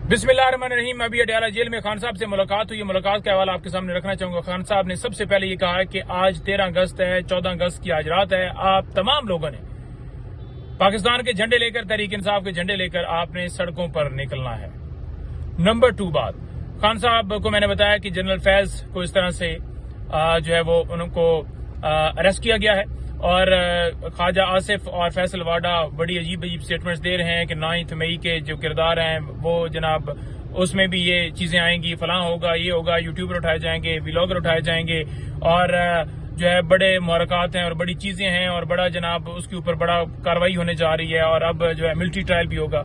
बिस्मिल्लाहिर्रहमानिर्रहीम। अभी अडयाला जेल में खान साहब से मुलाकात हुई। मुलाकात का हवाला आपके सामने रखना चाहूंगा। खान साहब ने सबसे पहले ये कहा है कि आज 13 अगस्त है, 14 अगस्त की आज रात है। आप तमाम लोगों ने पाकिस्तान के झंडे लेकर, तहरीक इंसाफ के झंडे लेकर आपने सड़कों पर निकलना है। नंबर 2 बात, खान साहब को मैंने बताया कि जनरल फैज को इस तरह से जो है वो उनको अरेस्ट किया गया है और ख्वाजा आसिफ और फैसल वाडा बड़ी अजीब अजीब स्टेटमेंट्स दे रहे हैं कि 9 मई के जो किरदार हैं वो जनाब उसमें भी ये चीजें आएंगी, फलां होगा, ये होगा, यूट्यूबर उठाए जाएंगे, व्लॉगर उठाए जाएंगे और जो है बड़े मुहरकात हैं और बड़ी चीजें हैं और बड़ा जनाब उसके ऊपर बड़ा कार्रवाई होने जा रही है और अब जो है मिलिट्री ट्रायल भी होगा।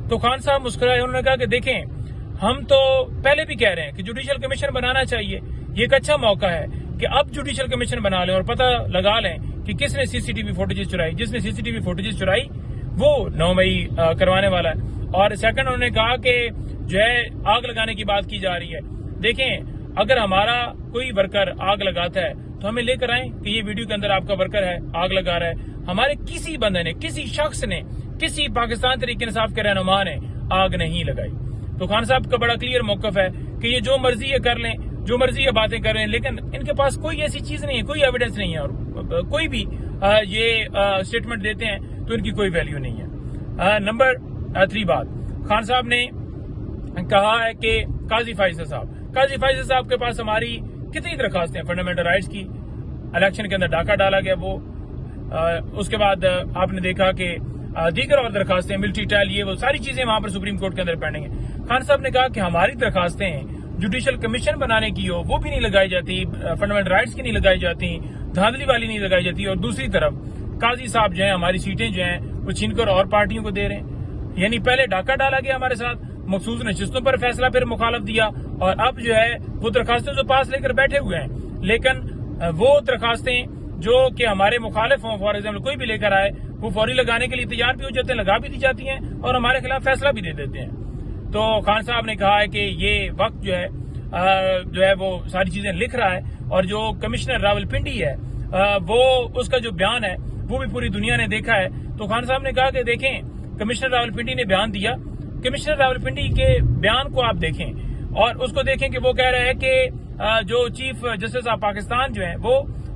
तो खान साहब मुस्कुराए, उन्होंने कहा कि देखें, हम तो पहले भी कह रहे हैं कि जुडिशल कमीशन बनाना चाहिए। ये एक अच्छा मौका है कि अब जुडिशल कमीशन बना लें और पता लगा लें कि किसने सीसीटीवी फुटेजेस चुराई। जिसने सीसीटीवी फुटेजेस चुराई वो 9 मई करवाने वाला है। और सेकंड, उन्होंने कहा कि जो है आग लगाने की बात की जा रही है। देखें, अगर हमारा कोई वर्कर आग लगाता है तो हमें लेकर आए कि ये वीडियो के अंदर आपका वर्कर है, आग लगा रहा है। हमारे किसी बंदे ने, किसी शख्स ने, किसी पाकिस्तान तहरीक इंसाफ के रहनुमा ने आग नहीं लगाई। तो खान साहब का बड़ा क्लियर मौकफ है कि ये जो मर्जी है कर लें, जो मर्जी ये बातें कर रहे हैं, लेकिन इनके पास कोई ऐसी चीज नहीं है, कोई एविडेंस नहीं है और कोई भी ये स्टेटमेंट देते हैं तो इनकी कोई वैल्यू नहीं है। नंबर 3 बात, खान साहब ने कहा है कि काजी फैसल साहब के पास हमारी कितनी दरखास्तें हैं फंडामेंटल राइट्स की। इलेक्शन के अंदर डाका डाला गया वो, उसके बाद आपने देखा कि दीगर और दरखास्तें, मिलिट्री ट्रायल, ये वो सारी चीजें वहां पर सुप्रीम कोर्ट के अंदर पेंडिंग है। खान साहब ने कहा कि हमारी दरखास्तें जुडिशल कमीशन बनाने की हो वो भी नहीं लगाई जाती, फंडामेंटल राइट्स की नहीं लगाई जाती, धांधली वाली नहीं लगाई जाती, और दूसरी तरफ काजी साहब जो है हमारी सीटें जो हैं वो छीनकर और पार्टियों को दे रहे हैं। यानी पहले डाका डाला गया हमारे साथ, मखसूस नशिस्तों पर फैसला फिर मुखालफ दिया और अब जो है वो दरखास्तें तो पास लेकर बैठे हुए हैं, लेकिन वो दरखास्तें जो कि हमारे मुखालिफ हों, फॉर एग्जाम्पल कोई भी लेकर आए, वो फौरी लगाने के लिए तैयार भी हो जाते हैं, लगा भी दी जाती हैं और हमारे खिलाफ फैसला भी दे देते हैं। तो खान साहब ने कहा है कि ये वक्त जो है वो सारी चीजें लिख रहा है और जो कमिश्नर रावलपिंडी है वो उसका जो बयान है वो भी पूरी दुनिया ने देखा है। तो खान साहब ने कहा कि देखें, कमिश्नर रावलपिंडी ने बयान दिया, कमिश्नर रावलपिंडी के बयान को आप देखें और उसको देखें कि वो कह रहे हैं कि जो चीफ जस्टिस ऑफ पाकिस्तान जो है वो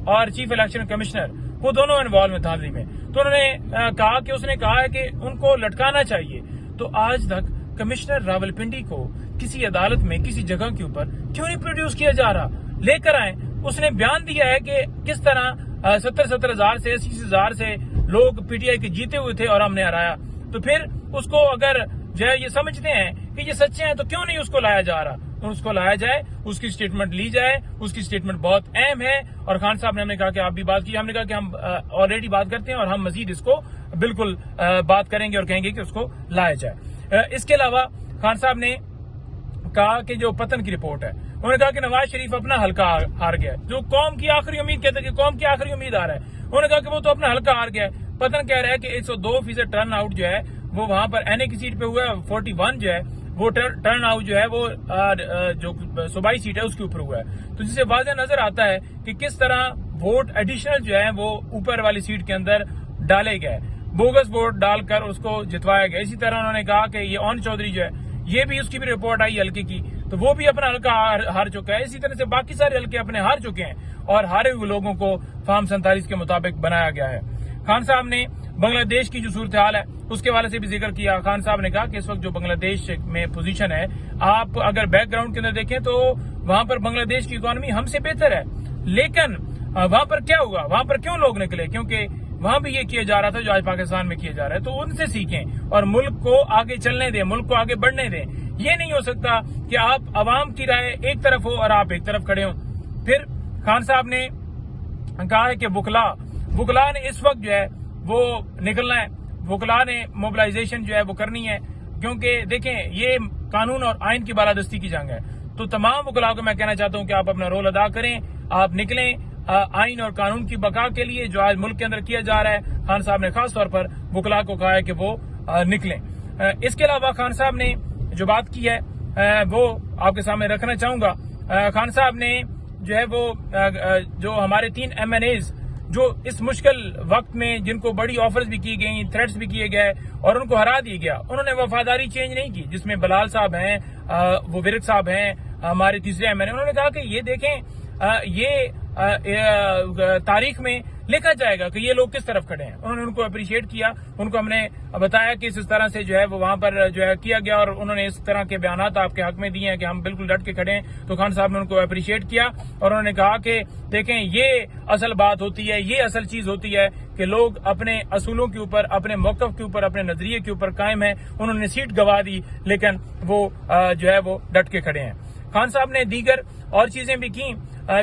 और चीफ इलेक्शन कमिश्नर वो दोनों इन्वॉल्व हैं धांधली में। तो उन्होंने कहा कि उसने कहा है कि उनको लटकाना चाहिए। तो आज तक कमिश्नर रावलपिंडी को किसी अदालत में किसी जगह के ऊपर क्यों नहीं प्रोड्यूस किया जा रहा? लेकर आए। उसने बयान दिया है कि किस तरह 70 हजार से 80 हजार से लोग पीटीआई के जीते हुए थे और हमने हराया। तो फिर उसको अगर जो है ये समझते हैं कि ये सच्चे हैं तो क्यों नहीं उसको लाया जा रहा? तो उसको लाया जाए, उसकी स्टेटमेंट ली जाए, उसकी स्टेटमेंट बहुत अहम है। और खान साहब ने हमें कहा कि आप भी बात कीजिए, हमने कहा कि हम ऑलरेडी बात करते हैं और हम मजीद इसको बिल्कुल बात करेंगे और कहेंगे कि उसको लाया जाए। इसके अलावा खान साहब ने कहा कि जो पतन की रिपोर्ट है, उन्होंने कहा कि नवाज शरीफ अपना हल्का हार गया, जो कौम की आखिरी उम्मीद कहते हैं कि कौम की आखिरी उम्मीद आ रहा है, उन्होंने कहा कि वो तो अपना हल्का हार गया है। पतन कह रहा है कि 102% टर्न आउट जो है वो वहां पर एनए की सीट पे हुआ है, 41 जो है वो टर्न आउट जो है वो जो सूबाई सीट है उसके ऊपर हुआ है। तो जिससे वाज़ेह नजर आता है कि किस तरह वोट एडिशनल जो है वो ऊपर वाली सीट के अंदर डाले गए, बोगस वोट डालकर उसको जितवाया गया। इसी तरह उन्होंने कहा कि ये ओन चौधरी जो है, ये भी उसकी भी रिपोर्ट आई हल्के की, तो वो भी अपना हल्का हार चुका है। इसी तरह से बाकी सारे हल्के अपने हार चुके हैं और हारे हुए लोगों को फार्म 47 के मुताबिक बनाया गया है। खान साहब ने बांग्लादेश की जो सूरत हाल है उसके हवाले से भी जिक्र किया। खान साहब ने कहा कि इस वक्त जो बांग्लादेश में पोजीशन है, आप अगर बैकग्राउंड के अंदर देखें तो वहां पर बांग्लादेश की इकोनॉमी हमसे बेहतर है, लेकिन वहां पर क्या हुआ, वहां पर क्यों लोग निकले? क्योंकि वहां भी ये किया जा रहा था जो आज पाकिस्तान में किया जा रहा है। तो उनसे सीखें और मुल्क को आगे चलने दें, मुल्क को आगे बढ़ने दें। ये नहीं हो सकता कि आप अवाम की राय एक तरफ हो और आप एक तरफ खड़े हो। फिर खान साहब ने कहा है कि वुकला ने इस वक्त जो है वो निकलना है, वुकला ने मोबिलाइजेशन जो है वो करनी है, क्योंकि देखें ये कानून और आइन की बालादस्ती की जंग है। तो तमाम वुकला को मैं कहना चाहता हूं कि आप अपना रोल अदा करें, आप निकलें आइन और कानून की बका के लिए जो आज मुल्क के अंदर किया जा रहा है। खान साहब ने खास तौर पर वुकला को कहा है कि वो निकलें। इसके अलावा खान साहब ने जो बात की है वो आपके सामने रखना चाहूंगा। खान साहब ने जो है वो जो हमारे 3 MNAs जो इस मुश्किल वक्त में जिनको बड़ी ऑफर्स भी की गई, थ्रेट्स भी किए गए और उनको हरा दिया गया, उन्होंने वफादारी चेंज नहीं की। जिसमें बलाल साहब हैं, वो विरक साहब हैं, हमारे तीसरे एमएनए, उन्होंने कहा कि ये देखें ये तारीख में लिखा जाएगा कि ये लोग किस तरफ खड़े हैं। उन्होंने उनको अप्रिशिएट किया, उनको हमने बताया कि इस तरह से जो है वो वहां पर जो है किया गया और उन्होंने इस तरह के बयानात आपके हक में दिए हैं कि हम बिल्कुल डट के खड़े हैं। तो खान साहब ने उनको अप्रिशिएट किया और उन्होंने कहा कि देखें ये असल बात होती है, ये असल चीज होती है कि लोग अपने असूलों के ऊपर, अपने मौकफ के ऊपर, अपने नजरिए के ऊपर कायम है। उन्होंने सीट गंवा दी लेकिन वो जो है वो डट के खड़े हैं। खान साहब ने दीगर और चीजें भी की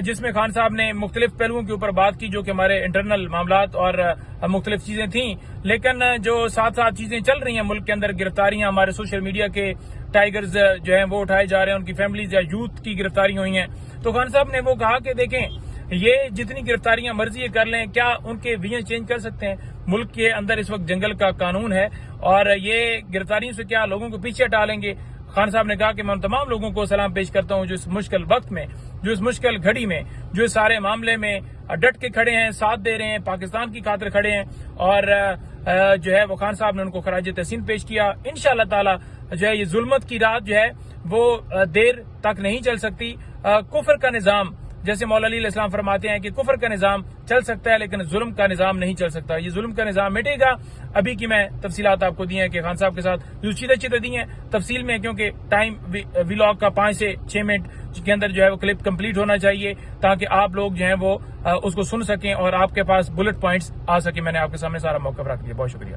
जिसमें खान साहब ने मुख्तलिफ पहलुओं के ऊपर बात की जो कि हमारे इंटरनल मामलात और मुख्तलिफ चीजें थी। लेकिन जो साथ साथ चीजें चल रही हैं मुल्क के अंदर, गिरफ्तारियां, हमारे सोशल मीडिया के टाइगर्स जो हैं वो उठाए जा रहे हैं, उनकी फैमिलीज या यूथ की गिरफ्तारी हुई हैं। तो खान साहब ने वो कहा कि देखें ये जितनी गिरफ्तारियां मर्जी कर लें, क्या उनके विजन चेंज कर सकते हैं? मुल्क के अंदर इस वक्त जंगल का कानून है और ये गिरफ्तारियों से क्या लोगों को पीछे हटा लेंगे? खान साहब ने कहा कि मैं उन तमाम लोगों को सलाम पेश करता हूं जो इस मुश्किल वक्त में, जो इस मुश्किल घड़ी में, जो इस सारे मामले में डट के खड़े हैं, साथ दे रहे हैं, पाकिस्तान की खातिर खड़े हैं। और जो है वो खान साहब ने उनको खराज तहसीन पेश किया। इंशाअल्लाह ताला जो है ये जुल्मत की रात जो है वो देर तक नहीं चल सकती। कुफर का निजाम, जैसे मौला अली इस्लाम फरमाते हैं कि कुफर का निजाम चल सकता है लेकिन जुल्म का निजाम नहीं चल सकता। ये जुल्म का निजाम मिटेगा। अभी की मैं तफसीलात आपको दी हैं कि खान साहब के साथ जो चीजें दी हैं तफसील में, क्योंकि टाइम व्लॉग का 5 से 6 मिनट के अंदर जो है वो क्लिप कंप्लीट होना चाहिए ताकि आप लोग जो है वो उसको सुन सकें और आपके पास बुलेट पॉइंट्स आ सके। मैंने आपके सामने सारा मौका रख दिया। बहुत शुक्रिया।